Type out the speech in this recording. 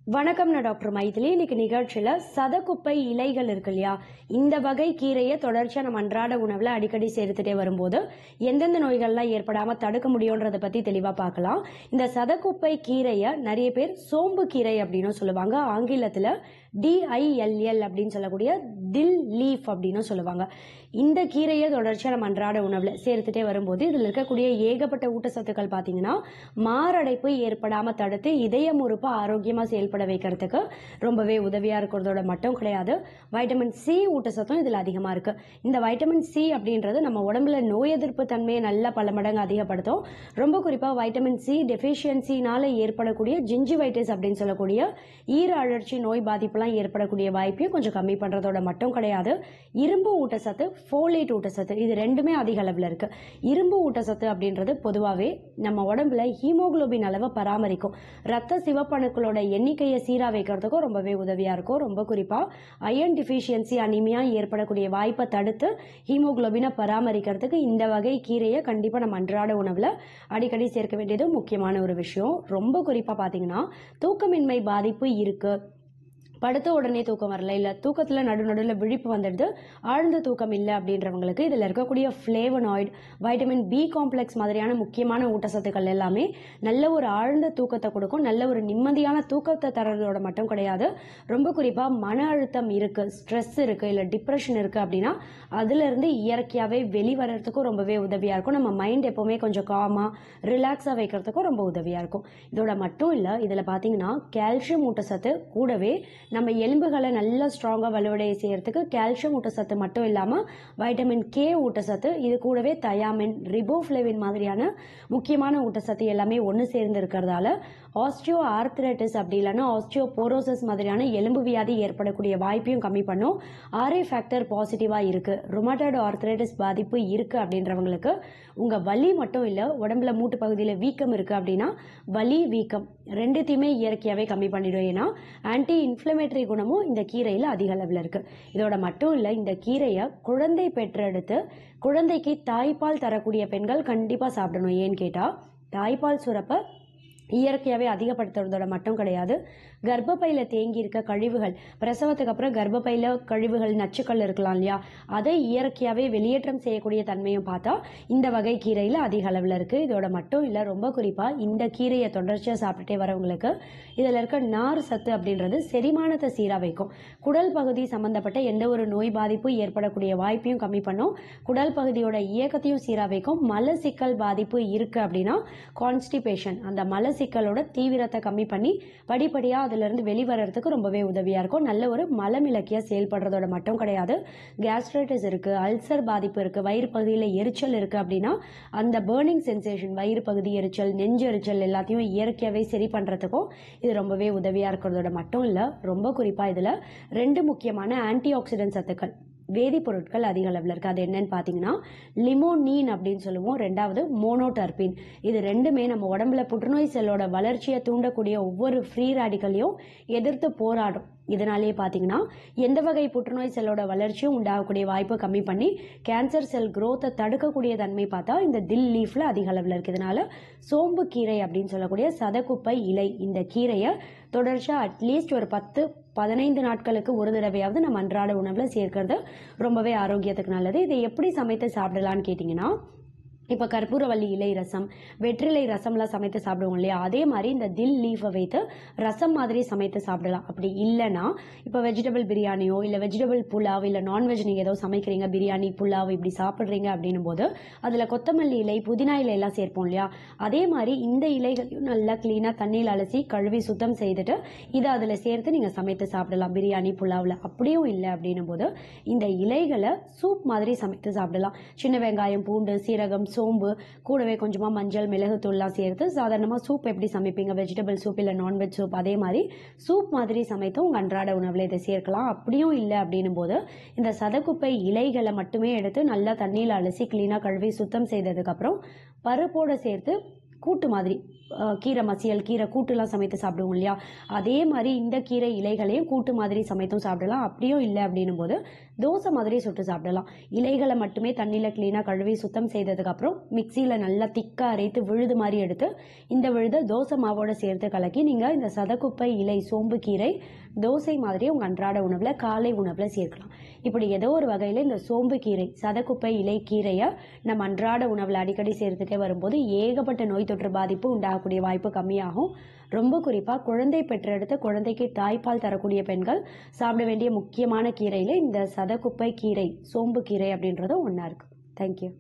வணக்கம், நான் டாக்டர் மைதிலி. இன்னைக்கு நிகழ்ச்சியில சதக்குப்பை இலைகள் இருக்கு இல்லையா, இந்த வகை கீரையை தொடர்ச்சியா நம்ம அன்றாட உணவுல அடிக்கடி சேர்த்துட்டே வரும்போது எந்தெந்த நோய்கள்லாம் ஏற்படாம தடுக்க முடியும்ன்றத பத்தி தெளிவா பார்க்கலாம். இந்த சதக்குப்பை கீரையை நிறைய பேர் சோம்பு கீரை அப்படின்னு சொல்லுவாங்க. ஆங்கிலத்துல DILL அப்படின்னு சொல்லக்கூடிய தில் லீஃப் அப்படின்னு சொல்லுவாங்க. இந்த கீரையை தொடர்ச்சியா நம்ம அன்றாட உணவுல சேர்த்துட்டே வரும்போது இதுல இருக்கக்கூடிய ஏகப்பட்ட ஊட்டச்சத்துக்கள் பாத்தீங்கன்னா மாரடைப்பு ஏற்படாம தடுத்து இதயம் உறுப்பு ஆரோக்கியமா செயல்பட வைக்கிறதுக்கு ரொம்பவே உதவியா இருக்கிறதோட மட்டும் கிடையாது, வைட்டமின் சி ஊட்டச்சத்தும் இதுல அதிகமா இருக்கு. இந்த வைட்டமின் சி அப்படின்றது நம்ம உடம்புல நோய் எதிர்ப்பு தன்மையை நல்ல பல மடங்கு அதிகப்படுத்தும். ரொம்ப குறிப்பா வைட்டமின் சி டெஃபிஷியன்சினால ஏற்படக்கூடிய ஜிஞ்சிவைட்டிஸ் அப்படின்னு சொல்லக்கூடிய ஈர அழற்சி நோய் பாதிப்புலாம் ஏற்படக்கூடிய வாய்ப்பையும் கொஞ்சம் கம்மி பண்றதோட மட்டும் கிடையாது, இரும்பு ஊட்டச்சத்து, ஃபோலேட் ஊட்டச்சத்து இது ரெண்டுமே அதிக அளவில் இருக்கு. இரும்பு ஊட்டச்சத்து அப்படின்றது பொதுவாகவே நம்ம உடம்புல ஹீமோகுளோபின் அளவை பராமரிக்கும். ரத்த சிவப்பணுக்களோட எண்ணிக்கையை சீரா வைக்கிறதுக்கும் ரொம்பவே உதவியா இருக்கும். ரொம்ப குறிப்பா அயர்ன் டிஃபிஷியன்சி அனிமியா ஏற்படக்கூடிய வாய்ப்பை தடுத்து ஹீமோகுளோபினை பராமரிக்கிறதுக்கு இந்த வகை கீரையை கண்டிப்பா நம்ம அன்றாட உணவுல அடிக்கடி சேர்க்க வேண்டியது முக்கியமான ஒரு விஷயம். ரொம்ப குறிப்பா பாத்தீங்கன்னா தூக்கமின்மை பாதிப்பு இருக்கு, படுத்த உடனே தூக்கம் வரல, இல்ல தூக்கத்துல நடுநடுல விழிப்பு வந்துடுது, ஆழ்ந்த தூக்கம் இல்லை அப்படின்றவங்களுக்கு இதுல இருக்கக்கூடிய ஃபிளேவனாய்டு, வைட்டமின் பி காம்ப்ளெக்ஸ் மாதிரியான முக்கியமான ஊட்டச்சத்துக்கள் எல்லாமே நல்ல ஒரு ஆழ்ந்த தூக்கத்தை கொடுக்கும். நல்ல ஒரு நிம்மதியான தூக்கத்தை தரதோட மட்டும் கிடையாது, ரொம்ப குறிப்பா மன அழுத்தம் இருக்கு, ஸ்ட்ரெஸ் இருக்கு, இல்ல டிப்ரெஷன் இருக்கு அப்படின்னா அதுல இருந்து இயற்கையாவே வெளிவரத்துக்கும் ரொம்பவே உதவியா இருக்கும். நம்ம மைண்ட் எப்பவுமே கொஞ்சம் காமா ரிலாக்ஸா வைக்கிறதுக்கும் ரொம்ப உதவியா இருக்கும். இதோட மட்டும் இல்ல, இதுல பாத்தீங்கன்னா கால்சியம் ஊட்டச்சத்து கூடவே நம்ம எலும்புகளை நல்லா ஸ்ட்ராங்கா வலுவடைய செய்யறதுக்கு கால்சியம் ஊட்டச்சத்து மட்டும் இல்லாம வைட்டமின் கே ஊட்டச்சத்து, இது கூடவே தயாமின், ரிபோஃப்ளேவின் மாதிரியான முக்கியமான ஊட்டச்சத்து எல்லாமே ஒன்று சேர்ந்து இருக்கிறதால ஆஸ்டியோ ஆர்த்ரைட்டிஸ் அப்படி இல்லைன்னா ஆஸ்டியோபோரோசிஸ் மாதிரியான எலும்பு வியாதி ஏற்படக்கூடிய வாய்ப்பையும் கம்மி பண்ணும். RA ஃபேக்டர் பாசிட்டிவா இருக்கு, ருமட்டாய்டு ஆர்த்ரைட்டிஸ் பாதிப்பு இருக்கு அப்படின்றவங்களுக்கு உங்க வலி மட்டும் இல்ல, உடம்புல மூட்டு பகுதியில் வீக்கம் இருக்கு அப்படின்னா வலி வீக்கம் ரெண்டுத்தையுமே இயற்கையாவே கம்மி பண்ணிடும். ஏன்னா ஆன்டி இன்ஃப்ளமேட்டரி குணமும் இந்த கீரையில அதிக அளவில் இருக்கு. இதோட மட்டும் இல்ல, இந்த கீரையை குழந்தை பெற்றெடுத்து குழந்தைக்கு தாய்ப்பால் தரக்கூடிய பெண்கள் கண்டிப்பா சாப்பிடணும். ஏன்னு கேட்டா தாய்ப்பால் சுரப்ப இயற்கையாவே அதிகப்படுத்துறதோட மட்டும் கிடையாது, கர்ப்பப்பையில தேங்கி இருக்க கழிவுகள், பிரசவத்துக்கு அப்புறம் கர்ப்பப்பையில கழிவுகள் நச்சுக்கள் இருக்கலாம் இல்லையா, அதை இயற்கையாவே வெளியேற்றம் செய்யக்கூடிய தன்மையும் பார்த்தா இந்த வகை கீரையில அதிக அளவில் இருக்கு. இதோட மட்டும் இல்ல, ரொம்ப குறிப்பா இந்த கீரையை தொடர்ச்சியா சாப்பிட்டுட்டே வரவங்களுக்கு இதுல இருக்க நார் சத்து அப்படின்றது செரிமானத்தை சீரா வைக்கும். குடல் பகுதி சம்பந்தப்பட்ட எந்த ஒரு நோய் பாதிப்பு ஏற்படக்கூடிய வாய்ப்பையும் கம்மி பண்ணும். குடல் பகுதியோட இயக்கத்தையும் சீரா வைக்கும். மலசிக்கல் பாதிப்பு இருக்கு அப்படின்னா கான்ஸ்டிபேஷன், அந்த மலசிக்கலோட தீவிரத்தை கம்மி பண்ணி படிப்படியா அதுல இருந்து வெளிவரத்துக்கு ரொம்பவே உதவியா இருக்கும். நல்ல ஒரு மலமிளக்கியா செயல்படுறதோட மட்டும் கிடையாது, கேஸ்ட்ரைட்டிஸ் இருக்கு, அல்சர் பாதிப்பு இருக்கு, வயிறு பகுதியில எரிச்சல் இருக்கு அப்படின்னா அந்த பர்னிங் சென்சேஷன், வயிறு பகுதி எரிச்சல், நெஞ்சு எரிச்சல் எல்லாத்தையும் இயற்கையாவே சரி பண்றதுக்கும் இது ரொம்பவே உதவியா இருக்கிறதோட மட்டும் இல்ல, ரொம்ப குறிப்பா இதுல 2 முக்கியமான ஆன்டி ஆக்சிடென்ட் சத்துக்கள், வேதிப்பொருட்கள் அதிக அளவில் இருக்கு. அது என்னன்னு பாத்தீங்கன்னா லிமோனீன் அப்படின்னு சொல்லுவோம், ரெண்டாவது மோனோடர்பின். இது ரெண்டுமே நம்ம உடம்புல புற்றுநோய் செல்லோட வளர்ச்சியை தூண்டக்கூடிய ஒவ்வொரு ஃப்ரீ ரேடிக்கலையும் எதிர்த்து போராடும். இதனாலேயே பாத்தீங்கன்னா எந்த வகை புற்றுநோய் செல்லோட வளர்ச்சியும் உண்டாகக்கூடிய வாய்ப்பை கம்மி பண்ணி கேன்சர் செல் growth தடுக்கக்கூடிய தன்மை பார்த்தா இந்த தில் லீஃப்ல அதிக அளவில் இருக்கு. இதனால சோம்பு கீரை அப்படின்னு சொல்லக்கூடிய சதக்குப்பை இலை, இந்த கீரையை தொடர்ச்சியா அட்லீஸ்ட் ஒரு 10-15 நாட்களுக்கு ஒரு தடவையாவது நம்ம அன்றாட உணவுல சேர்க்கிறது ரொம்பவே ஆரோக்கியத்துக்கு நல்லது. இதை எப்படி சமைத்து சாப்பிடலான்னு கேட்டீங்கன்னா, இப்போ கற்பூரவள்ளி இலை ரசம், வெற்றிலை ரசம்லாம் சமைத்து சாப்பிடுவோம் இல்லையா, அதே மாதிரி இந்த தில் லீஃபை வைத்து ரசம் மாதிரி சமைத்து சாப்பிடலாம். அப்படி இல்லைன்னா இப்போ வெஜிடபிள் பிரியாணியோ இல்லை வெஜிடபிள் புலாவ், இல்லை நான்வெஜ் நீங்கள் ஏதோ சமைக்கிறீங்க, பிரியாணி புலாவ் இப்படி சாப்பிட்றீங்க அப்படின்னும் போது அதில் கொத்தமல்லி இலை, புதினா இலை எல்லாம் சேர்ப்போம் இல்லையா, அதே மாதிரி இந்த இலைகளையும் நல்லா கிளீனாக தண்ணியில் அலசி கழுவி சுத்தம் செய்துட்டு இதை அதில் சேர்த்து நீங்கள் சமைத்து சாப்பிடலாம் பிரியாணி புலாவில். அப்படியும் இல்லை அப்படின்னும் போது இந்த இலைகளை சூப் மாதிரி சமைத்து சாப்பிடலாம். சின்ன வெங்காயம், பூண்டு, சீரகம், சோம்பு கூடவே கொஞ்சமா மஞ்சள், மிளகுத்தூள்லாம் சேர்த்து சாதாரணமா சூப் எப்படி சமைப்பீங்க, வெஜிடபிள் சூப் இல்லை நான்வெஜ் சூப், அதே மாதிரி சூப் மாதிரி சமைத்து உங்க அன்றாட உணவுல இதை சேர்க்கலாம். அப்படியும் இல்லை அப்படின்னும் போது இந்த சதக்குப்பை இலைகளை மட்டுமே எடுத்து நல்லா தண்ணியில் அலசி கிளீனா கழுவி சுத்தம் செய்ததுக்கு அப்புறம் பருப்போட சேர்த்து கூட்டு மாதிரி கீரை மசியல், கீரை கூட்டுலாம் சமைத்து சாப்பிடுவோம் இல்லையா? அதே மாதிரி இந்த கீரை இலைகளையும் கூட்டு மாதிரி சமைத்தும் சாப்பிடலாம். அப்படியும் இல்லை அப்படின்னும் போது தோசை மாதிரி சுட்டு சாப்பிடலாம். இலைகளை மட்டுமே தண்ணியில் க்ளீனாக கழுவி சுத்தம் செய்ததுக்கப்புறம் மிக்சியில் நல்லா திக்காக அரைத்து விழுது மாதிரி எடுத்து இந்த விழுதை தோசை மாவோட சேர்த்து கலக்கி நீங்கள் இந்த சதக்குப்பை இலை சோம்பு கீரை தோசை மாதிரி உங்கள் அன்றாட உணவில் காலை உணவில் சேர்க்கலாம். இப்படி ஏதோ ஒரு வகையில் இந்த சோம்பு கீரை சதக்குப்பை இலை கீரையை நம்ம அன்றாட உணவில் அடிக்கடி சேர்த்துட்டே வரும்போது ஏகப்பட்ட நோய் தொற்று பாதிப்பு உண்டாகக்கூடிய வாய்ப்பு கம்மியாகும். ரொம்ப குறிப்பாக குழந்தை பெற்றெடுத்து குழந்தைக்கு தாய்ப்பால் தரக்கூடிய பெண்கள் சாப்பிட வேண்டிய முக்கியமான கீரையில் இந்த சதக்குப்பை கீரை சோம்பு கீரை அப்படின்றதும் ஒன்றா இருக்குது. தேங்க்யூ.